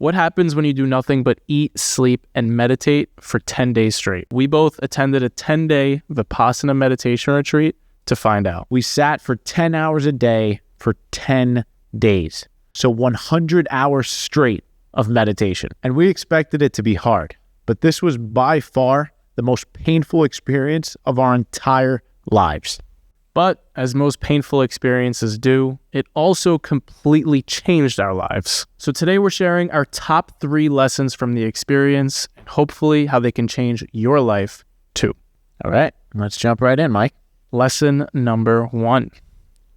What happens when you do nothing but eat, sleep, and meditate for 10 days straight? We both attended a 10-day Vipassana meditation retreat to find out. We sat for 10 hours a day for 10 days. So 100 hours straight of meditation. And we expected it to be hard, but this was by far the most painful experience of our entire lives. But as most painful experiences do, it also completely changed our lives. So today we're sharing our top 3 lessons from the experience, and hopefully how they can change your life too. All right, let's jump right in, Mike. Lesson number 1,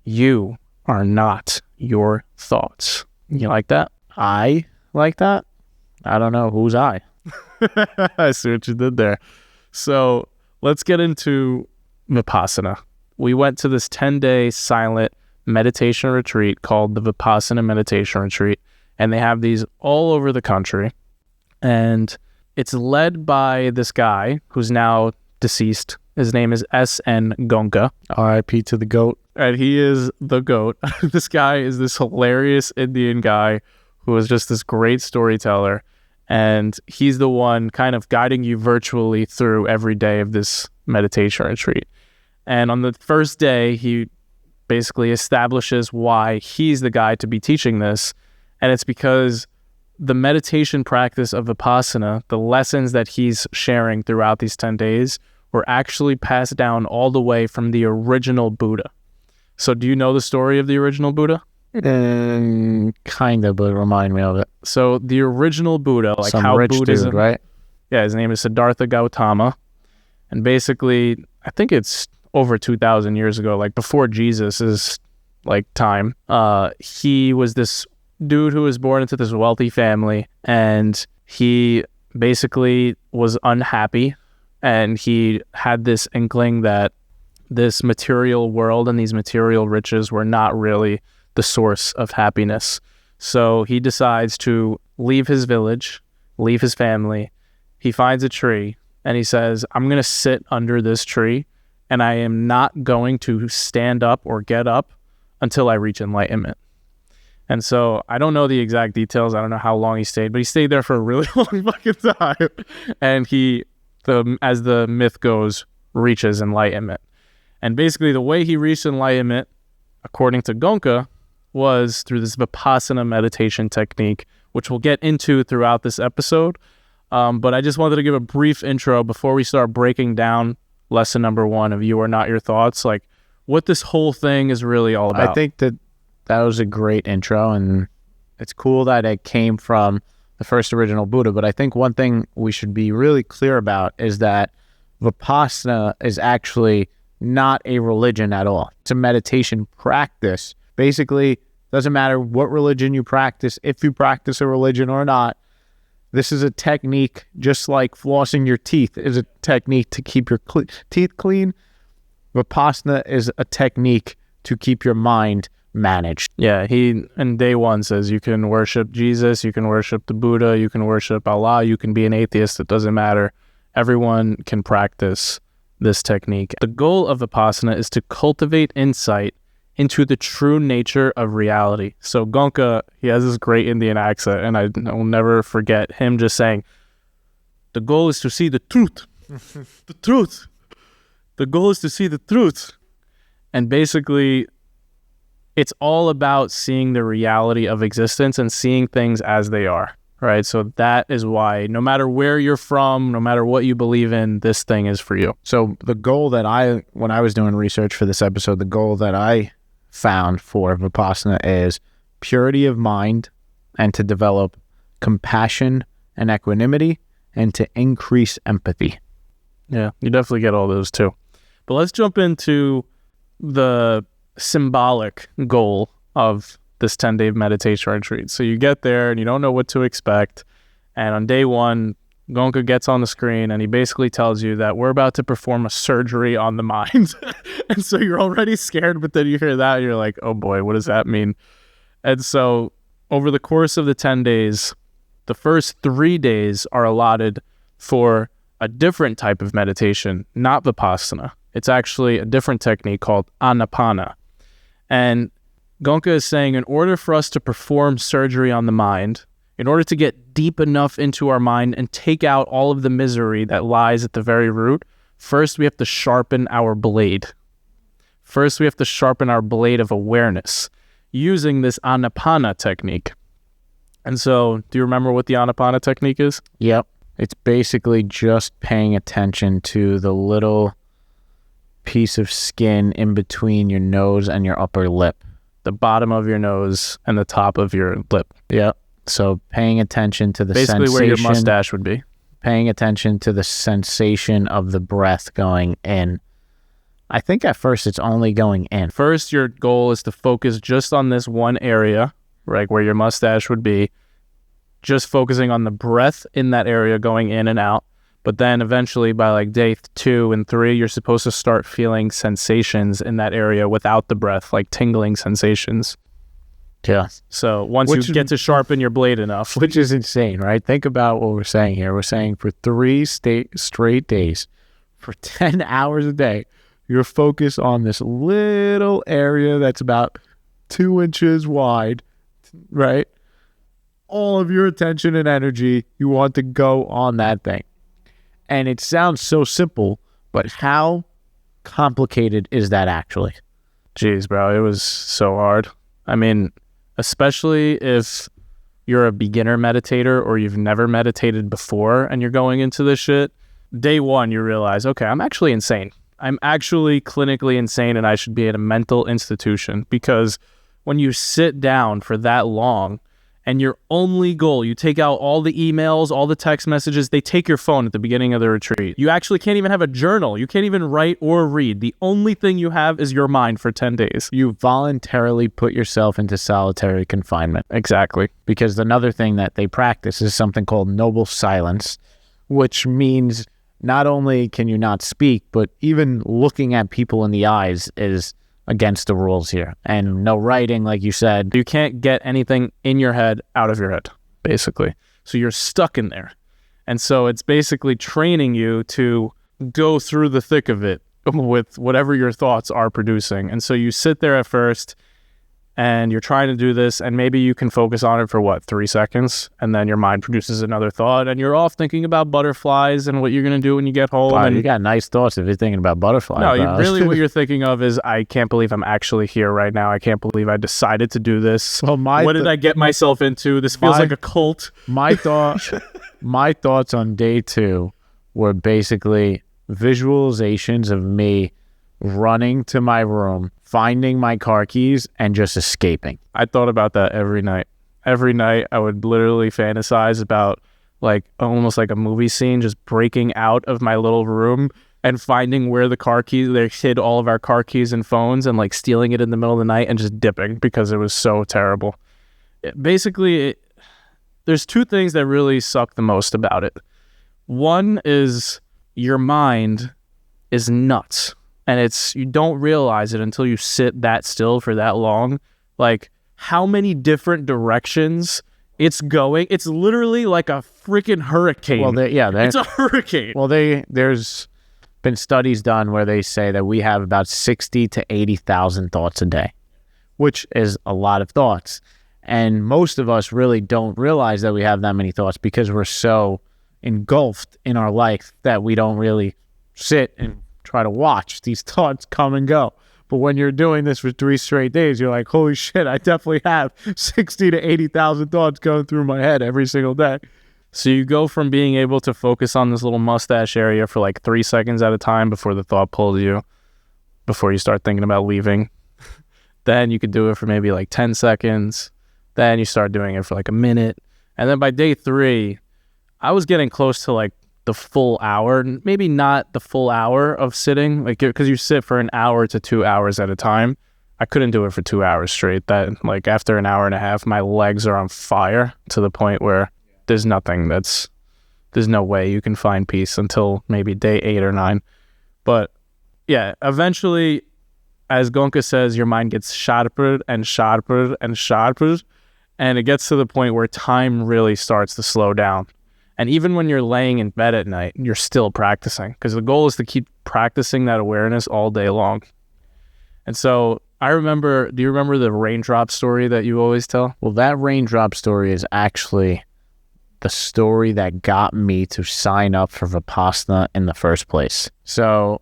you are not your thoughts. You like that? I like that? I don't know. Who's I? I see what you did there. So let's get into Vipassana. We went to this 10-day silent meditation retreat called the Vipassana Meditation Retreat, and they have these all over the country. And it's led by this guy who's now deceased. His name is S.N. Goenka. R.I.P. to the GOAT. And he is the GOAT. This guy is this hilarious Indian guy who is just this great storyteller. And he's the one kind of guiding you virtually through every day of this meditation retreat. And on the first day, he basically establishes why he's the guy to be teaching this. And it's because the meditation practice of Vipassana, the lessons that he's sharing throughout these 10 days, were actually passed down all the way from the original Buddha. So do you know the story of the original Buddha? Kind of, but remind me of it. So the original Buddha, like some how rich Buddhism, dude, right? Yeah, his name is Siddhartha Gautama. And basically, I think it's over 2,000 years ago, like before Jesus' like time. He was this dude who was born into this wealthy family, and he basically was unhappy, and he had this inkling that this material world and these material riches were not really the source of happiness. So he decides to leave his village, leave his family. He finds a tree, and he says, I'm going to sit under this tree, and I am not going to stand up or get up until I reach enlightenment. And so I don't know the exact details. I don't know how long he stayed, but he stayed there for a really long fucking time. And he, as the myth goes, reaches enlightenment. And basically the way he reached enlightenment, according to Goenka, was through this Vipassana meditation technique, which we'll get into throughout this episode. But I just wanted to give a brief intro before we start breaking down lesson number 1 of You Are Not Your Thoughts, like what this whole thing is really all about. I think that was a great intro, and it's cool that it came from the first original Buddha. But I think one thing we should be really clear about is that Vipassana is actually not a religion at all. It's a meditation practice. Basically, doesn't matter what religion you practice, if you practice a religion or not. This is a technique, just like flossing your teeth is a technique to keep your teeth clean. Vipassana is a technique to keep your mind managed. Yeah, he in day 1 says you can worship Jesus, you can worship the Buddha, you can worship Allah, you can be an atheist, it doesn't matter. Everyone can practice this technique. The goal of Vipassana is to cultivate insight into the true nature of reality. So Goenka, he has this great Indian accent, and I will never forget him just saying, the goal is to see the truth. The truth. The goal is to see the truth. And basically, it's all about seeing the reality of existence and seeing things as they are, right? So that is why no matter where you're from, no matter what you believe in, this thing is for you. So the goal that when I was doing research for this episode, the goal that I found for Vipassana is purity of mind, and to develop compassion and equanimity, and to increase empathy. Yeah, you definitely get all those too. But let's jump into the symbolic goal of this 10-day meditation retreat. So you get there and you don't know what to expect. And on day 1, Goenka gets on the screen and he basically tells you that we're about to perform a surgery on the mind. And so you're already scared, but then you hear that and you're like, oh boy, what does that mean? And so over the course of the 10 days, the first 3 days are allotted for a different type of meditation, not Vipassana. It's actually a different technique called Anapana. And Goenka is saying in order for us to perform surgery on the mind, in order to get deep enough into our mind and take out all of the misery that lies at the very root, first we have to sharpen our blade. First we have to sharpen our blade of awareness using this Anapana technique. And so, do you remember what the Anapana technique is? Yep. It's basically just paying attention to the little piece of skin in between your nose and your upper lip. The bottom of your nose and the top of your lip. Yep. So paying attention to the basically sensation. Where your mustache would be. Paying attention to the sensation of the breath going in. I think at first it's only going in. First, your goal is to focus just on this one area, right, where your mustache would be, just focusing on the breath in that area going in and out. But then eventually by like day 2 and 3, you're supposed to start feeling sensations in that area without the breath, like tingling sensations. Yeah. So once you get to sharpen your blade enough. Which is insane, right? Think about what we're saying here. We're saying for 3 straight days, for 10 hours a day, you're focused on this little area that's about 2 inches wide, right? All of your attention and energy, you want to go on that thing. And it sounds so simple, but how complicated is that actually? Jeez, bro, it was so hard. I mean, especially if you're a beginner meditator or you've never meditated before and you're going into this shit, day 1, you realize, okay, I'm actually insane. I'm actually clinically insane and I should be at a mental institution, because when you sit down for that long and your only goal, you take out all the emails, all the text messages, they take your phone at the beginning of the retreat. You actually can't even have a journal. You can't even write or read. The only thing you have is your mind for 10 days. You voluntarily put yourself into solitary confinement. Exactly. Because another thing that they practice is something called noble silence, which means not only can you not speak, but even looking at people in the eyes is against the rules here. And no writing, like you said. You can't get anything in your head out of your head, basically. So you're stuck in there. And so it's basically training you to go through the thick of it with whatever your thoughts are producing. And so you sit there at first and you're trying to do this, and maybe you can focus on it for 3 seconds, and then your mind produces another thought and you're off thinking about butterflies and what you're going to do when you get home. Wow, and you got nice thoughts if you're thinking about butterflies. No, really what you're thinking of is, I can't believe I'm actually here right now. I can't believe I decided to do this. Well, what did I get myself into? This feels like a cult. My thoughts on day 2 were basically visualizations of me running to my room, finding my car keys, and just escaping. I thought about that every night. Every night I would literally fantasize about like almost like a movie scene, just breaking out of my little room and finding where the car keys, they hid all of our car keys and phones, and like stealing it in the middle of the night and just dipping because it was so terrible. There's 2 things that really suck the most about it. One is your mind is nuts. And you don't realize it until you sit that still for that long. Like how many different directions it's going. It's literally like a freaking hurricane. Well, it's a hurricane. Well, there's been studies done where they say that we have about 60 to 80,000 thoughts a day, which is a lot of thoughts. And most of us really don't realize that we have that many thoughts because we're so engulfed in our life that we don't really sit and try to watch these thoughts come and go. But when you're doing this for 3 straight days, you're like, holy shit, I definitely have 60 to 80,000 thoughts going through my head every single day. So you go from being able to focus on this little mustache area for like 3 seconds at a time before the thought pulls you, before you start thinking about leaving. Then you could do it for maybe like 10 seconds. Then you start doing it for like a minute. And then by day 3, I was getting close to like the full hour, maybe not the full hour of sitting, like because you sit for an hour to 2 hours at a time. I couldn't do it for 2 hours straight. That like after an hour and a half, my legs are on fire to the point where there's no way you can find peace until maybe day 8 or 9. But yeah, eventually, as Goenka says, your mind gets sharper and sharper and sharper, and it gets to the point where time really starts to slow down. And even when you're laying in bed at night, you're still practicing, because the goal is to keep practicing that awareness all day long. And so do you remember the raindrop story that you always tell? Well, that raindrop story is actually the story that got me to sign up for Vipassana in the first place. So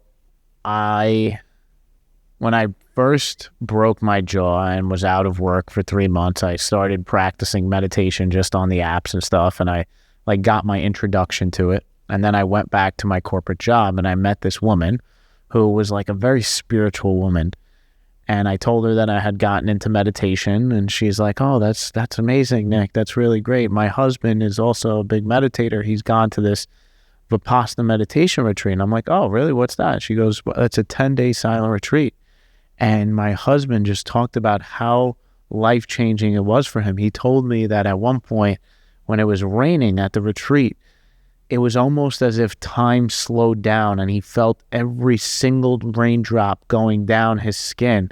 when I first broke my jaw and was out of work for 3 months, I started practicing meditation just on the apps and stuff, and I like got my introduction to it. And then I went back to my corporate job, and I met this woman who was like a very spiritual woman. And I told her that I had gotten into meditation, and she's like, "Oh, that's amazing, Nick. That's really great. My husband is also a big meditator. He's gone to this Vipassana meditation retreat." And I'm like, "Oh, really? What's that?" She goes, "Well, it's a 10-day silent retreat." And my husband just talked about how life-changing it was for him. He told me that at one point when it was raining at the retreat, it was almost as if time slowed down and he felt every single raindrop going down his skin.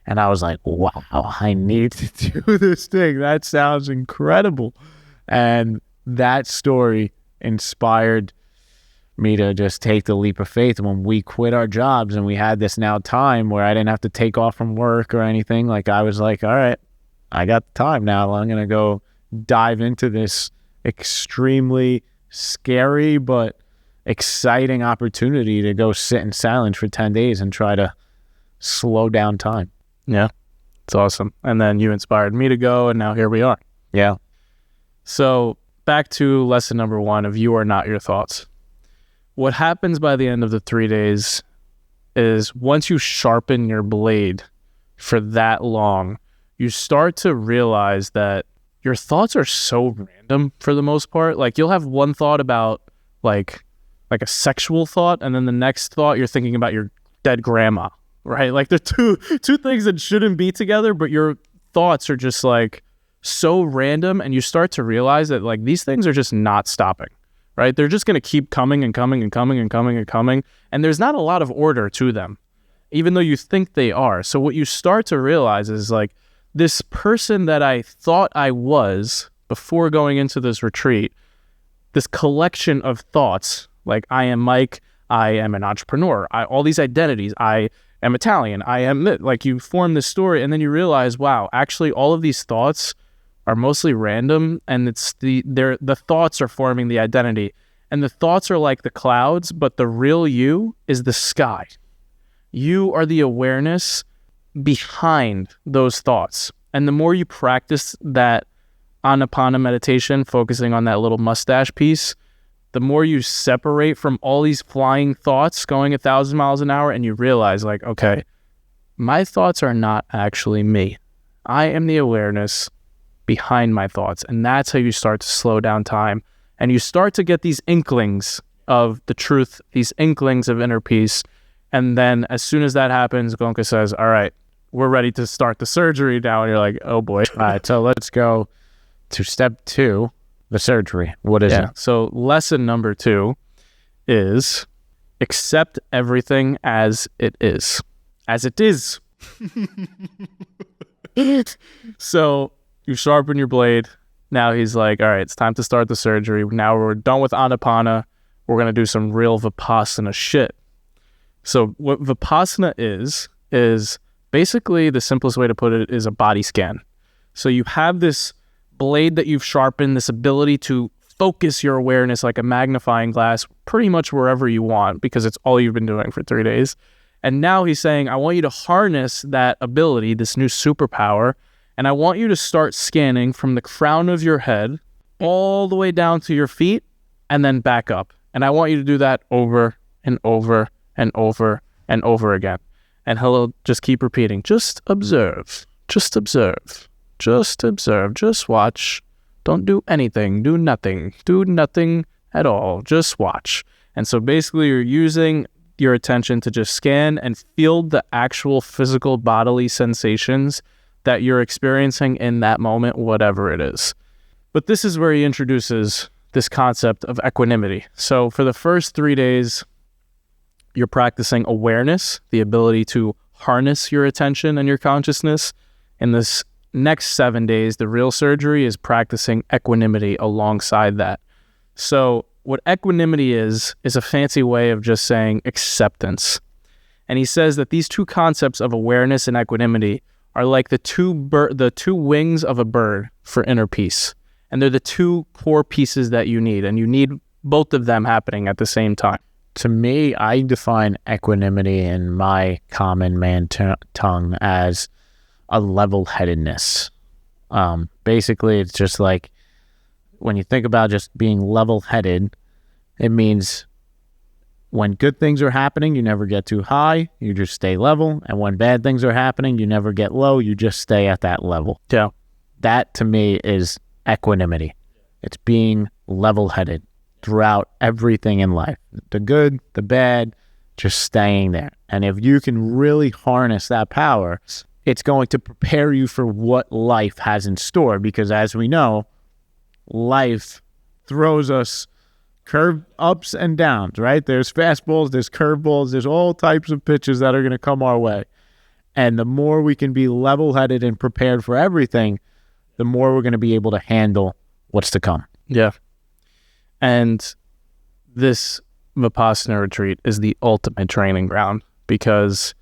And I was like, wow, I need to do this thing. That sounds incredible. And that story inspired me to just take the leap of faith. When we quit our jobs and we had this now time where I didn't have to take off from work or anything, like I was like, all right, I got the time now. I'm going to go dive into this extremely scary but exciting opportunity to go sit in silence for 10 days and try to slow down time. Yeah, it's awesome. And then you inspired me to go, and now here we are. Yeah. So back to lesson number 1 of you are not your thoughts. What happens by the end of the 3 days is once you sharpen your blade for that long, you start to realize that your thoughts are so random for the most part. Like you'll have one thought about like a sexual thought, and then the next thought you're thinking about your dead grandma, right? Like they're two things that shouldn't be together, but your thoughts are just like so random, and you start to realize that like these things are just not stopping, right? They're just going to keep coming and coming and coming and coming and coming, and there's not a lot of order to them, even though you think they are. So what you start to realize is like, this person that I thought I was before going into this retreat, this collection of thoughts, like I am Mike, I am an entrepreneur, all these identities, I am Italian, I am like you form this story, and then you realize, wow, actually all of these thoughts are mostly random, and it's the thoughts are forming the identity, and the thoughts are like the clouds, but the real you is the sky. You are the awareness behind those thoughts. And the more you practice that Anapana meditation, focusing on that little mustache piece, the more you separate from all these flying thoughts going 1,000 miles an hour, and you realize like, okay, my thoughts are not actually me. I am the awareness behind my thoughts. And that's how you start to slow down time. And you start to get these inklings of the truth, these inklings of inner peace. And then as soon as that happens, Goenka says, all right, we're ready to start the surgery now. And you're like, oh boy. All right, so let's go to step 2, the surgery. What is it? So lesson number 2 is accept everything as it is. As it is. So you sharpen your blade. Now he's like, all right, it's time to start the surgery. Now we're done with Anapana. We're going to do some real Vipassana shit. So what Vipassana is basically, the simplest way to put it is a body scan. So you have this blade that you've sharpened, this ability to focus your awareness like a magnifying glass pretty much wherever you want, because it's all you've been doing for 3 days. And now he's saying, I want you to harness that ability, this new superpower, and I want you to start scanning from the crown of your head all the way down to your feet and then back up. And I want you to do that over and over and over and over again. And he'll just keep repeating, just observe, just observe, just observe, just watch. Don't do anything, do nothing at all, just watch. And so basically you're using your attention to just scan and feel the actual physical bodily sensations that you're experiencing in that moment, whatever it is. But this is where he introduces this concept of equanimity. So for the first 3 days, you're practicing awareness, the ability to harness your attention and your consciousness. In this next 7 days, the real surgery is practicing equanimity alongside that. So what equanimity is a fancy way of just saying acceptance. And he says that these two concepts of awareness and equanimity are like the two wings of a bird for inner peace. And they're the two core pieces that you need, and you need both of them happening at the same time. To me, I define equanimity in my common man tongue as a level-headedness. Basically, it's just like when you think about just being level-headed, it means when good things are happening, you never get too high, you just stay level. And when bad things are happening, you never get low, you just stay at that level. Yeah. That to me is equanimity. It's being level-headed throughout everything in life. The good, the bad, just staying there. And if you can really harness that power, it's going to prepare you for what life has in store. Because as we know, life throws us curve ups and downs, right? There's fastballs, there's curveballs, there's all types of pitches that are going to come our way. And the more we can be level-headed and prepared for everything, the more we're going to be able to handle what's to come. Yeah. And this Vipassana retreat is the ultimate training ground, because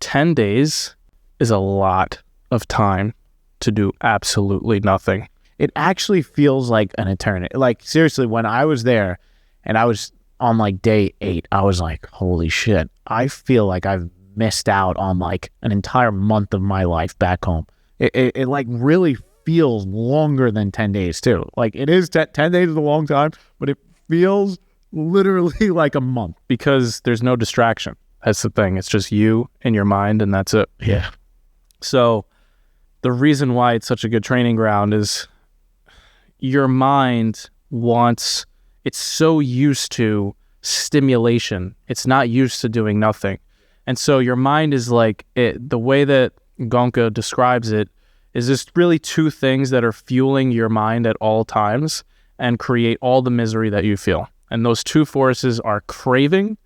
10 days is a lot of time to do absolutely nothing. It actually feels like an eternity. Like, seriously, when I was there and I was on like day 8, I was like, holy shit, I feel like I've missed out on like an entire month of my life back home. It like really feels longer than 10 days too. Like, it is 10 days is a long time, but it feels literally like a month. Because there's no distraction. That's the thing. It's just you and your mind, and that's it. Yeah. So the reason why it's such a good training ground is your mind it's so used to stimulation. It's not used to doing nothing. And so your mind is like, the way that Goenka describes it is just really two things that are fueling your mind at all times and create all the misery that you feel. And those two forces are craving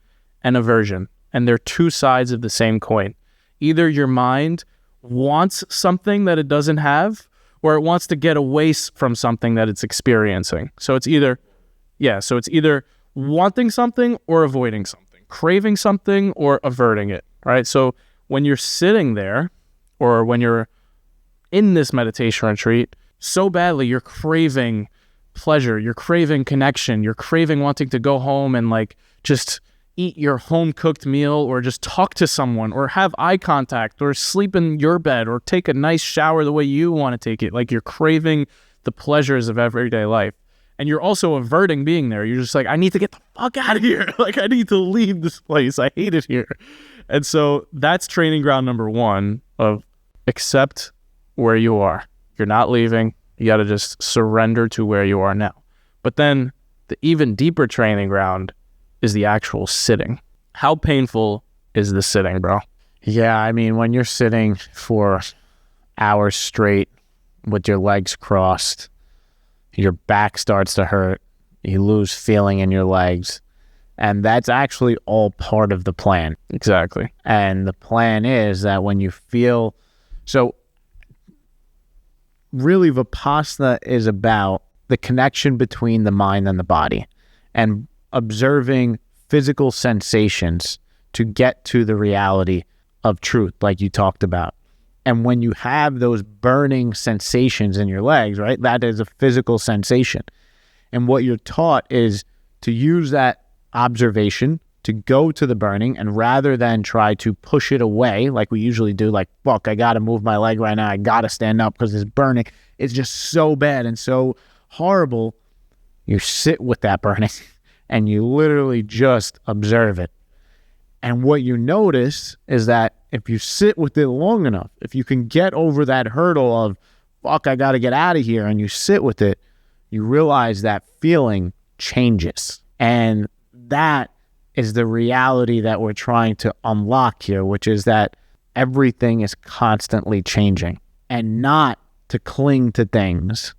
and aversion. And they're two sides of the same coin. Either your mind wants something that it doesn't have, or it wants to get away from something that it's experiencing. So it's either wanting something or avoiding something, craving something or averting it, right? So when you're sitting there, or when you're in this meditation retreat, so badly you're craving pleasure, you're craving connection, you're craving wanting to go home and like just eat your home-cooked meal, or just talk to someone, or have eye contact, or sleep in your bed, or take a nice shower the way you want to take it. Like, you're craving the pleasures of everyday life. And you're also averting being there. You're just like, I need to get the fuck out of here. Like, I need to leave this place. I hate it here. And so that's training ground number 1 of accept where you are. You're not leaving. You got to just surrender to where you are now. But then the even deeper training ground is the actual sitting. How painful is the sitting, bro? Yeah, I mean, when you're sitting for hours straight with your legs crossed, your back starts to hurt, you lose feeling in your legs, and that's actually all part of the plan. Exactly. And the plan is that when you feel... So, really, Vipassana is about the connection between the mind and the body, and observing physical sensations to get to the reality of truth, like you talked about. And when you have those burning sensations in your legs, right, that is a physical sensation. And what you're taught is to use that observation to go to the burning, and rather than try to push it away like we usually do, like, fuck, I got to move my leg right now, I got to stand up because it's burning. It's just so bad and so horrible. You sit with that burning and you literally just observe it. And what you notice is that if you sit with it long enough, if you can get over that hurdle of, fuck, I got to get out of here, and you sit with it, you realize that feeling changes. And that is the reality that we're trying to unlock here, which is that everything is constantly changing, and not to cling to things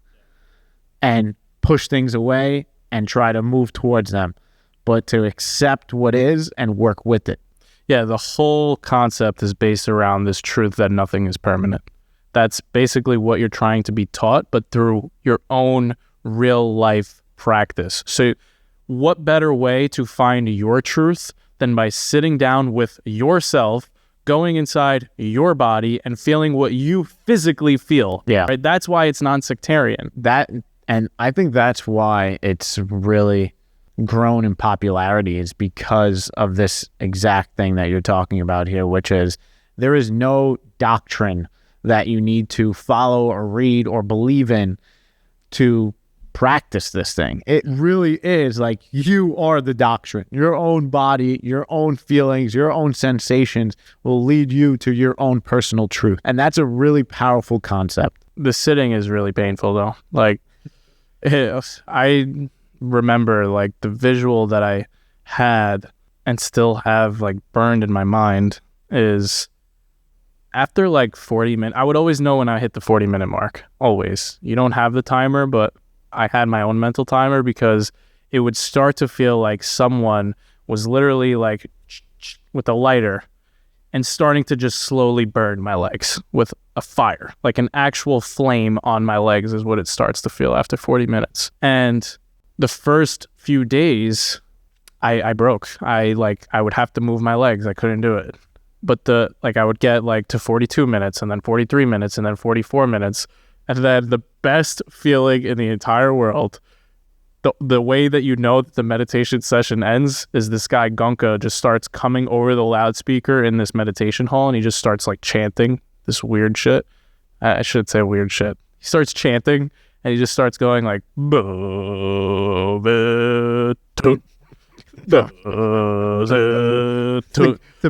and push things away and try to move towards them, but to accept what is and work with it. Yeah, the whole concept is based around this truth that nothing is permanent. That's basically what you're trying to be taught, but through your own real life practice. So what better way to find your truth than by sitting down with yourself, going inside your body and feeling what you physically feel? Yeah. Right? That's why it's non-sectarian. That And I think that's why it's really grown in popularity, is because of this exact thing that you're talking about here, which is there is no doctrine that you need to follow or read or believe in to practice this thing. It really is like you are the doctrine. Your own body, your own feelings, your own sensations will lead you to your own personal truth. And that's a really powerful concept. The sitting is really painful though. Like I remember like the visual that I had and still have like burned in my mind is after like 40 minutes, I would always know when I hit the 40-minute mark, always. You don't have the timer, but I had my own mental timer because it would start to feel like someone was literally like with a lighter and starting to just slowly burn my legs with a fire, like an actual flame on my legs is what it starts to feel after 40 minutes. And the first few days I broke. I would have to move my legs. I couldn't do it. But I would get like to 42 minutes and then 43 minutes and then 44 minutes. And then the best feeling in the entire world, the way that you know that the meditation session ends is this guy Goenka just starts coming over the loudspeaker in this meditation hall and he just starts like chanting this weird shit. I should say weird shit. He starts chanting and he just starts going like the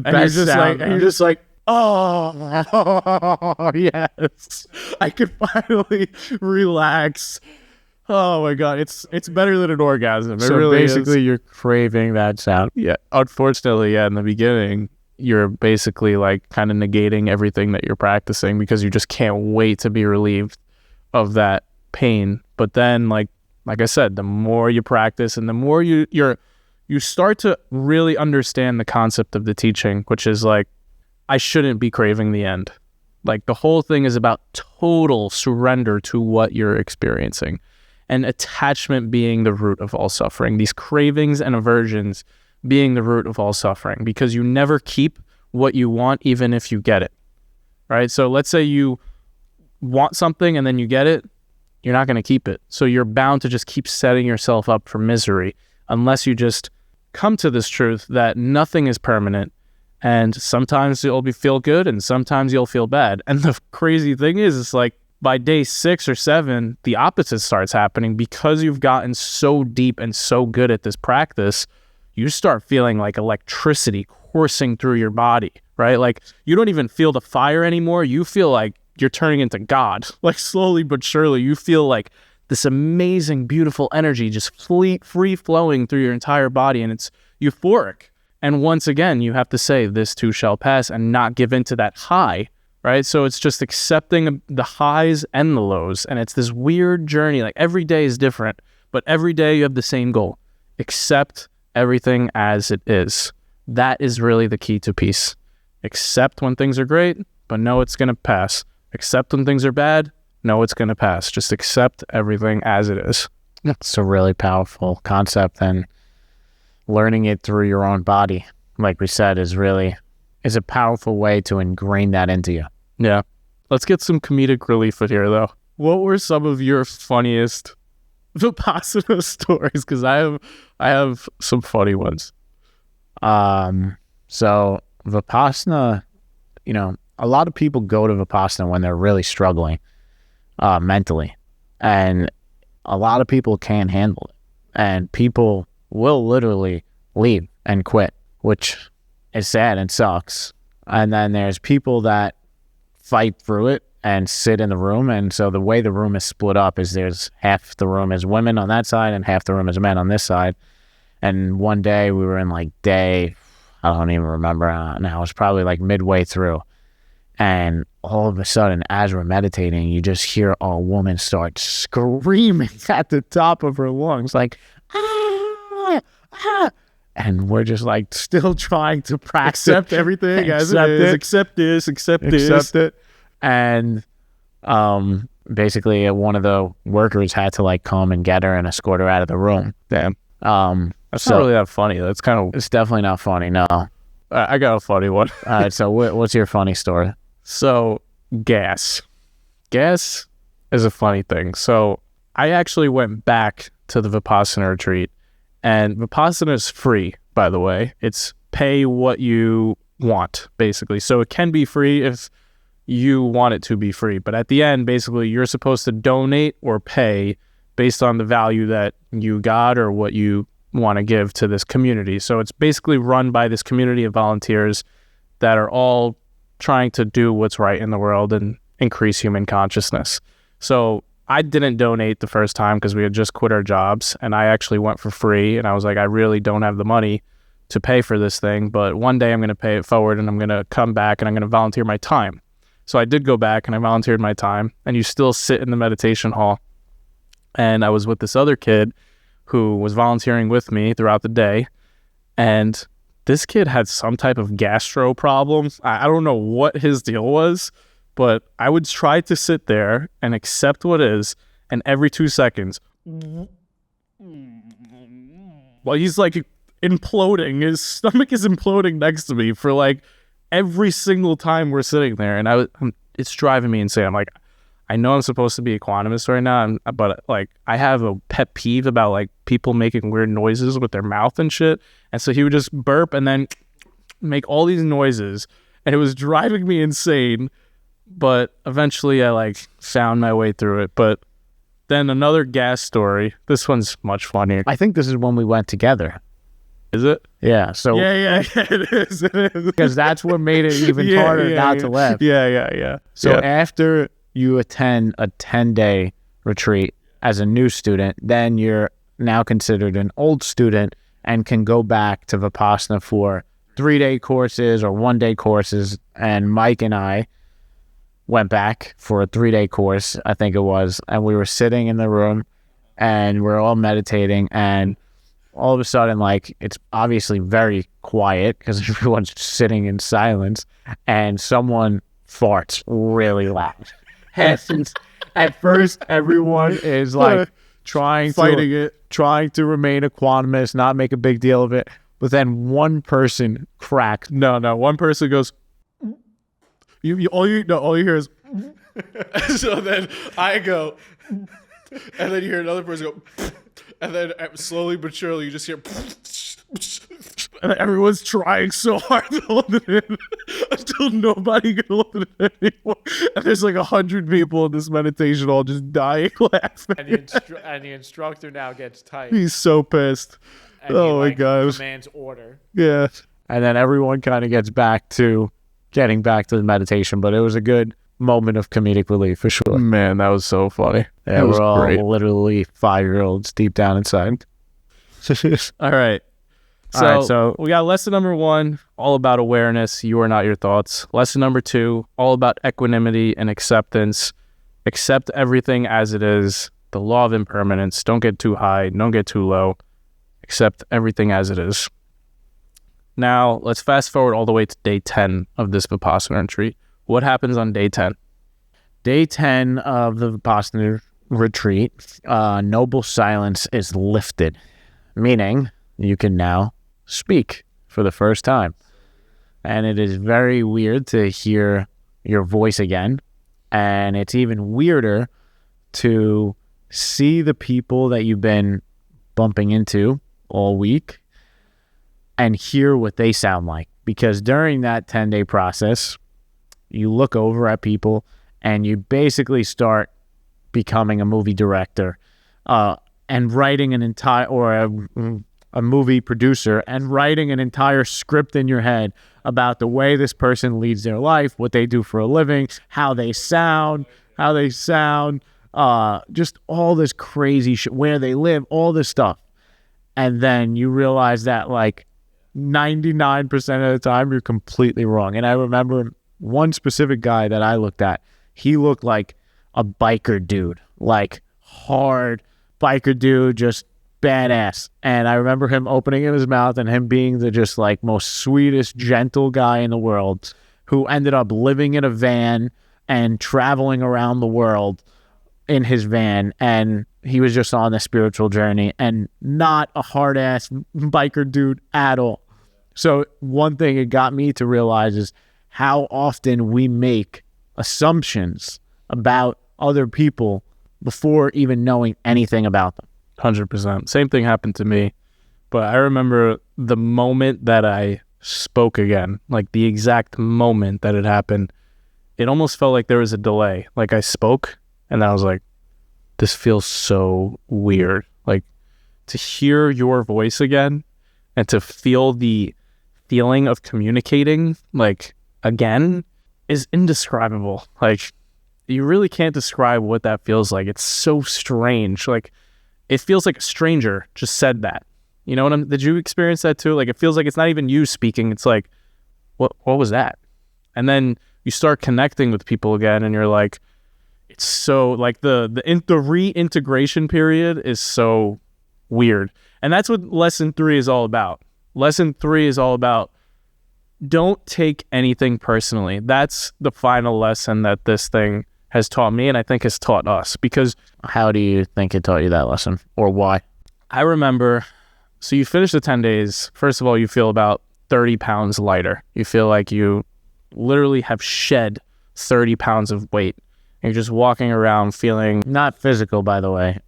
best sound. And you're just like, oh, yes, I can finally relax. Oh my God, it's better than an orgasm. So really basically, is. You're craving that sound. Yeah, unfortunately, yeah. In the beginning, you're basically like kind of negating everything that you're practicing because you just can't wait to be relieved of that pain. But then, like I said, the more you practice and the more you start to really understand the concept of the teaching, which is like, I shouldn't be craving the end. Like the whole thing is about total surrender to what you're experiencing and attachment being the root of all suffering. These cravings and aversions being the root of all suffering because you never keep what you want even if you get it, right? So let's say you want something and then you get it, you're not going to keep it. So you're bound to just keep setting yourself up for misery unless you just come to this truth that nothing is permanent. And sometimes you'll feel good and sometimes you'll feel bad. And the crazy thing is, it's like by day 6 or 7, the opposite starts happening because you've gotten so deep and so good at this practice. You start feeling like electricity coursing through your body, right? Like you don't even feel the fire anymore. You feel like you're turning into God. Like slowly but surely, you feel like this amazing, beautiful energy just free flowing through your entire body. And it's euphoric. And once again, you have to say, this too shall pass and not give into that high, right? So it's just accepting the highs and the lows. And it's this weird journey. Like every day is different, but every day you have the same goal. Accept everything as it is. That is really the key to peace. Accept when things are great, but know it's going to pass. Accept when things are bad, know it's going to pass. Just accept everything as it is. It's a really powerful concept, and learning it through your own body, like we said, is a powerful way to ingrain that into you. Yeah. Let's get some comedic relief in here, though. What were some of your funniest Vipassana stories? Because I have some funny ones. So Vipassana, a lot of people go to Vipassana when they're really struggling mentally, and a lot of people can't handle it, and people will literally leave and quit, which is sad and sucks. And then there's people that fight through it and sit in the room. And so the way the room is split up is there's half the room is women on that side and half the room is men on this side. And one day we were in like day, I don't even remember now, it was probably like midway through. And all of a sudden, as we're meditating, you just hear a woman start screaming at the top of her lungs, like, ah, ah. And we're just like still trying to practice. Accept everything as it is. Accept this, accept it. And basically one of the workers had to like come and get her and escort her out of the room. Damn. That's not really that funny. That's kind of... It's definitely not funny, no. I got a funny one. All right, so what's your funny story? So, gas. Gas is a funny thing. So, I actually went back to the Vipassana retreat, and Vipassana is free, by the way. It's pay what you want, basically. So it can be free if you want it to be free. But at the end, basically, you're supposed to donate or pay based on the value that you got or what you want to give to this community. So it's basically run by this community of volunteers that are all trying to do what's right in the world and increase human consciousness. So I didn't donate the first time because we had just quit our jobs, and I actually went for free, and I was like, I really don't have the money to pay for this thing, but one day I'm going to pay it forward, and I'm going to come back and I'm going to volunteer my time. So I did go back and I volunteered my time, and you still sit in the meditation hall. And I was with this other kid who was volunteering with me throughout the day, and this kid had some type of gastro problem. I don't know what his deal was, but I would try to sit there and accept what is, and every 2 seconds, well, he's like imploding. His stomach is imploding next to me for like every single time we're sitting there, and it's driving me insane. I'm like, I know I'm supposed to be equanimous right now, but like I have a pet peeve about like people making weird noises with their mouth and shit. And so he would just burp and then make all these noises, and it was driving me insane. But eventually I like found my way through it. But then another gas story. This one's much funnier. I think this is when we went together. Is it? Yeah. So Yeah, it is. because that's what made it even harder not to laugh. Yeah. So after you attend a 10-day retreat as a new student, then you're now considered an old student and can go back to Vipassana for 3-day courses or 1-day courses. And Mike and I went back for a 3-day course, I think it was, and we were sitting in the room and we're all meditating, and all of a sudden, like, it's obviously very quiet because everyone's sitting in silence, and someone farts really loud. And at first, everyone is like trying to remain equanimous, not make a big deal of it. But then one person cracks. One person goes. All you hear is. So then I go, and then you hear another person go, and then slowly but surely you just hear. And everyone's trying so hard to hold it in until nobody can hold it in anymore. And there's like 100 people in this meditation hall just dying laughing. And the instructor now gets tight. He's so pissed. And my gosh. Demands order. Yeah. And then everyone kind of gets back to getting back to the meditation, but it was a good moment of comedic relief for sure. Man, that was so funny. Yeah, we're all literally 5-year-olds deep down inside. All right. So we got lesson number 1, all about awareness. You are not your thoughts. Lesson number 2, all about equanimity and acceptance. Accept everything as it is. The law of impermanence. Don't get too high. Don't get too low. Accept everything as it is. Now, let's fast forward all the way to day 10 of this Vipassana retreat. What happens on day 10? Day 10 of the Vipassana retreat, noble silence is lifted, meaning you can now speak for the first time. And it is very weird to hear your voice again. And it's even weirder to see the people that you've been bumping into all week and hear what they sound like. Because during that 10-day process, you look over at people and you basically start becoming a movie director and writing an entire, or a movie producer, and writing an entire script in your head about the way this person leads their life, what they do for a living, how they sound, just all this crazy shit, where they live, all this stuff. And then you realize that like 99% of the time you're completely wrong. And I remember one specific guy that I looked at, he looked like a biker dude, like hard biker dude, just badass. And I remember him opening his mouth and him being the just like most sweetest, gentle guy in the world, who ended up living in a van and traveling around the world in his van. And he was just on a spiritual journey and not a hard ass biker dude at all. So one thing it got me to realize is how often we make assumptions about other people before even knowing anything about them. 100%. Same thing happened to me. But I remember the moment that I spoke again, like the exact moment that it happened, it almost felt like there was a delay. Like I spoke and I was like, this feels so weird. Like to hear your voice again and to feel the feeling of communicating like again is indescribable. Like you really can't describe what that feels like. It's so strange. Like it feels like a stranger just said that. You know what did you experience that too? Like it feels like it's not even you speaking. It's like, what was that? And then you start connecting with people again and you're like, it's so like the reintegration period is so weird. And that's what lesson 3 is all about. Lesson 3 is all about don't take anything personally. That's the final lesson that this thing has taught me and I think has taught us. Because how do you think it taught you that lesson, or why? I remember, so you finish the 10 days. First of all, you feel about 30 pounds lighter. You feel like you literally have shed 30 pounds of weight. And you're just walking around feeling, not physical, by the way,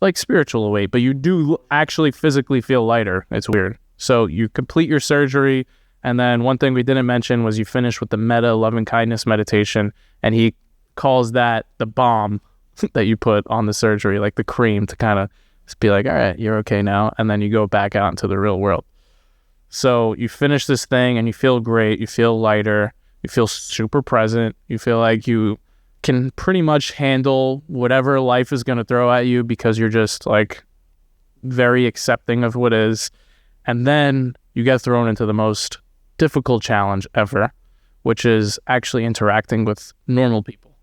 like spiritual weight, but you do actually physically feel lighter. It's weird. So you complete your surgery. And then one thing we didn't mention was you finish with the metta loving kindness meditation. And he calls that the balm that you put on the surgery, like the cream to kind of just be like, all right, you're okay now. And then you go back out into the real world. So you finish this thing and you feel great. You feel lighter. You feel super present. You feel like you can pretty much handle whatever life is going to throw at you because you're just like very accepting of what is. And then you get thrown into the most difficult challenge ever, which is actually interacting with normal people,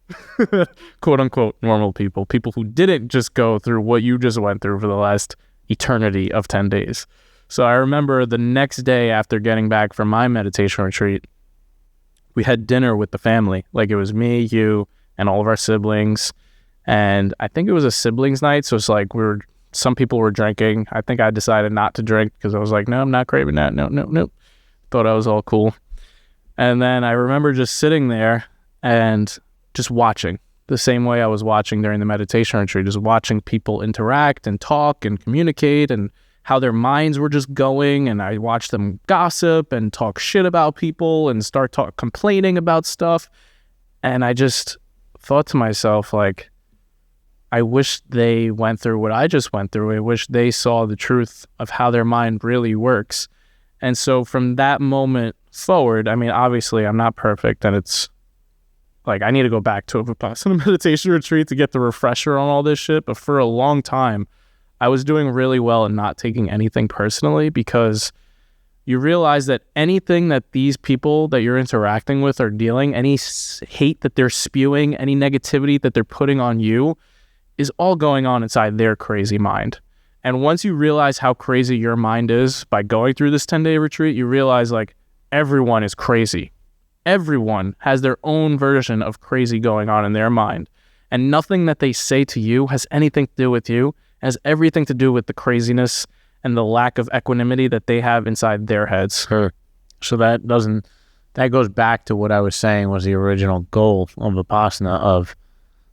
quote unquote, normal people who didn't just go through what you just went through for the last eternity of 10 days. So I remember the next day after getting back from my meditation retreat, we had dinner with the family. Like it was me, you, and all of our siblings. And I think it was a siblings night. So it's like some people were drinking. I think I decided not to drink because I was like, no, I'm not craving that. No. Thought I was all cool. And then I remember just sitting there and just watching the same way I was watching during the meditation retreat, just watching people interact and talk and communicate and how their minds were just going. And I watched them gossip and talk shit about people and start complaining about stuff. And I just thought to myself, like, I wish they went through what I just went through. I wish they saw the truth of how their mind really works. And so from that moment forward, I mean, obviously I'm not perfect and it's like, I need to go back to a Vipassana meditation retreat to get the refresher on all this shit. But for a long time, I was doing really well and not taking anything personally, because you realize that anything that these people that you're interacting with are dealing, any hate that they're spewing, any negativity that they're putting on you is all going on inside their crazy mind. And once you realize how crazy your mind is by going through this 10-day retreat, you realize like everyone is crazy. Everyone has their own version of crazy going on in their mind. And nothing that they say to you has anything to do with you. It has everything to do with the craziness and the lack of equanimity that they have inside their heads. Sure. So that goes back to what I was saying was the original goal of Vipassana, of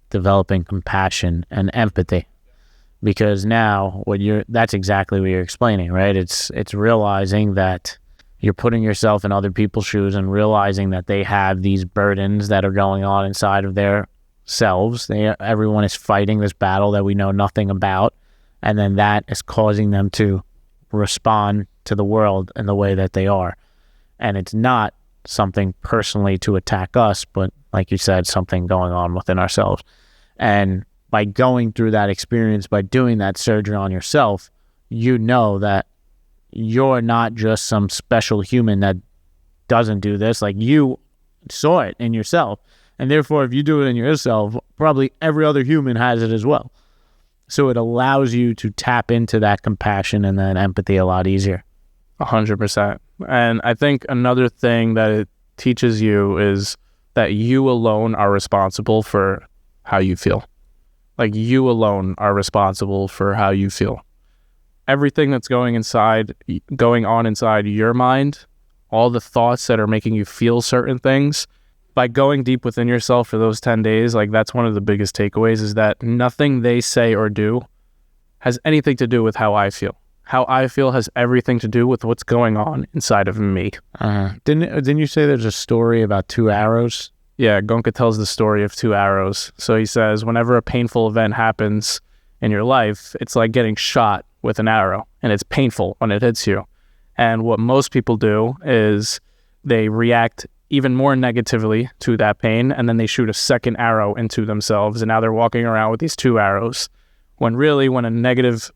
developing compassion and empathy. Because now that's exactly what you're explaining, right? It's realizing that you're putting yourself in other people's shoes and realizing that they have these burdens that are going on inside of their selves. Everyone is fighting this battle that we know nothing about. And then that is causing them to respond to the world in the way that they are. And it's not something personally to attack us, but like you said, something going on within ourselves. And by going through that experience, by doing that surgery on yourself, you know that you're not just some special human that doesn't do this. Like, you saw it in yourself. And therefore, if you do it in yourself, probably every other human has it as well. So it allows you to tap into that compassion and that empathy a lot easier. 100%. And I think another thing that it teaches you is that you alone are responsible for how you feel. Like, you alone are responsible for how you feel. Everything that's going on inside your mind, all the thoughts that are making you feel certain things, by going deep within yourself for those 10 days, like that's one of the biggest takeaways, is that nothing they say or do has anything to do with how I feel. How I feel has everything to do with what's going on inside of me. Didn't you say there's a story about 2 arrows? Yeah, Goenka tells the story of 2 arrows. So he says, whenever a painful event happens in your life, it's like getting shot with an arrow, and it's painful when it hits you. And what most people do is they react even more negatively to that pain, and then they shoot a second arrow into themselves, and now they're walking around with these 2 arrows. When really, when a negative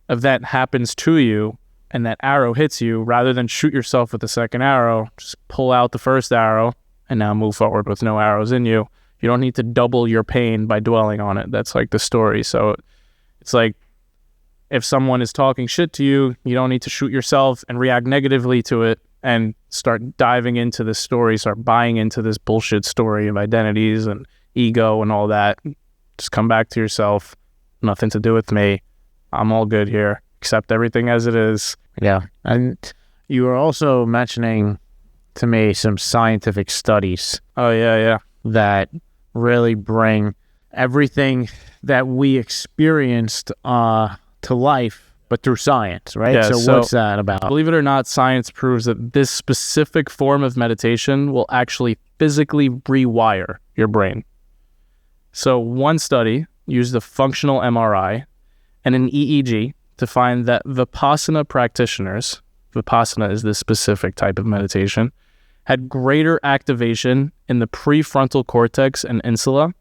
event happens to you and that arrow hits you, rather than shoot yourself with the second arrow, just pull out the first arrow and now move forward with no arrows in you. You don't need to double your pain by dwelling on it. That's like the story. So it's like, if someone is talking shit to you, you don't need to shoot yourself and react negatively to it and start diving into this story, start buying into this bullshit story of identities and ego and all that. Just come back to yourself. Nothing to do with me. I'm all good here. Accept everything as it is. Yeah. And you were also mentioning to me some scientific studies. Oh, yeah. That really bring everything that we experienced to life, but through science, right? Yeah, so what's that about? Believe it or not, science proves that this specific form of meditation will actually physically rewire your brain. So one study used a functional MRI and an EEG to find that Vipassana practitioners, Vipassana is this specific type of meditation, had greater activation in the prefrontal cortex and insula.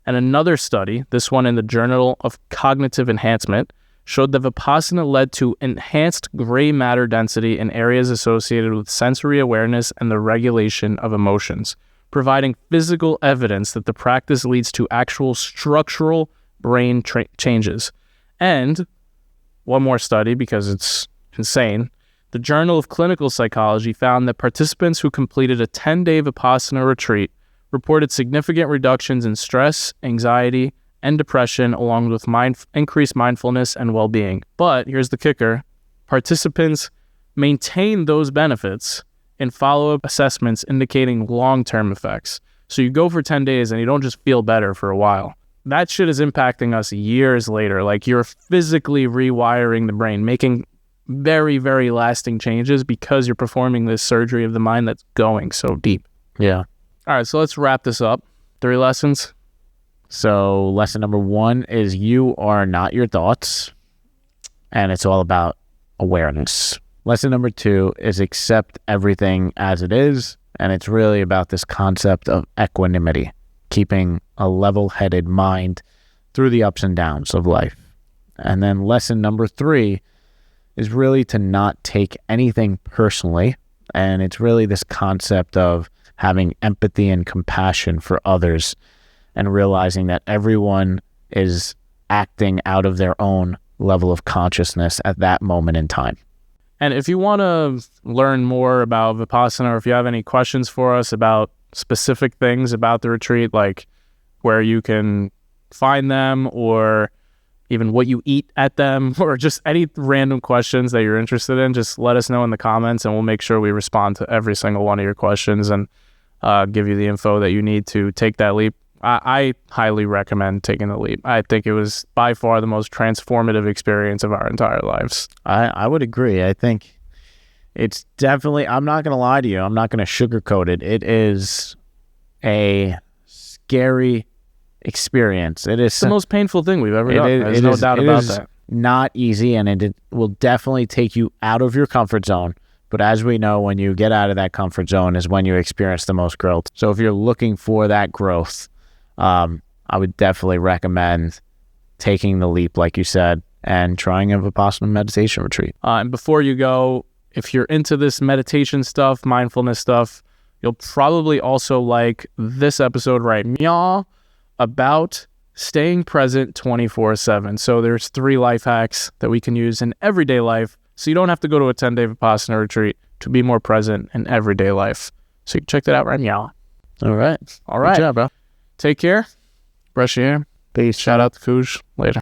And another study, this one in the Journal of Cognitive Enhancement, showed that Vipassana led to enhanced gray matter density in areas associated with sensory awareness and the regulation of emotions, providing physical evidence that the practice leads to actual structural brain changes. And one more study, because it's insane, the Journal of Clinical Psychology found that participants who completed a 10-day Vipassana retreat reported significant reductions in stress, anxiety, and depression, along with increased mindfulness and well-being. But here's the kicker. Participants maintain those benefits in follow-up assessments indicating long-term effects. So you go for 10 days and you don't just feel better for a while. That shit is impacting us years later. Like, you're physically rewiring the brain, making very, very lasting changes because you're performing this surgery of the mind that's going so deep. Yeah. All right, so let's wrap this up. 3 lessons. So lesson number 1 is you are not your thoughts, and it's all about awareness. Lesson number 2 is accept everything as it is, and it's really about this concept of equanimity, keeping a level-headed mind through the ups and downs of life. And then lesson number 3 is really to not take anything personally, and it's really this concept of having empathy and compassion for others, and realizing that everyone is acting out of their own level of consciousness at that moment in time. And if you want to learn more about Vipassana, or if you have any questions for us about specific things about the retreat, like where you can find them, or even what you eat at them, or just any random questions that you're interested in, just let us know in the comments, and we'll make sure we respond to every single one of your questions and give you the info that you need to take that leap. I highly recommend taking the leap. I think it was by far the most transformative experience of our entire lives. I would agree. I think it's definitely, I'm not going to lie to you, I'm not going to sugarcoat it. It is a scary experience. It is the most painful thing we've ever done. There's no doubt about that. Not easy, and it will definitely take you out of your comfort zone. But as we know, when you get out of that comfort zone is when you experience the most growth. So if you're looking for that growth, I would definitely recommend taking the leap, like you said, and trying a Vipassana meditation retreat. And before you go, if you're into this meditation stuff, mindfulness stuff, you'll probably also like this episode right now about staying present 24/7. So there's 3 life hacks that we can use in everyday life, so you don't have to go to a 10-day Vipassana retreat to be more present in everyday life. So you can check that out right now. All right. Good job, bro. Take care. Brush your hair. Peace. Shout out to Kuj. Later.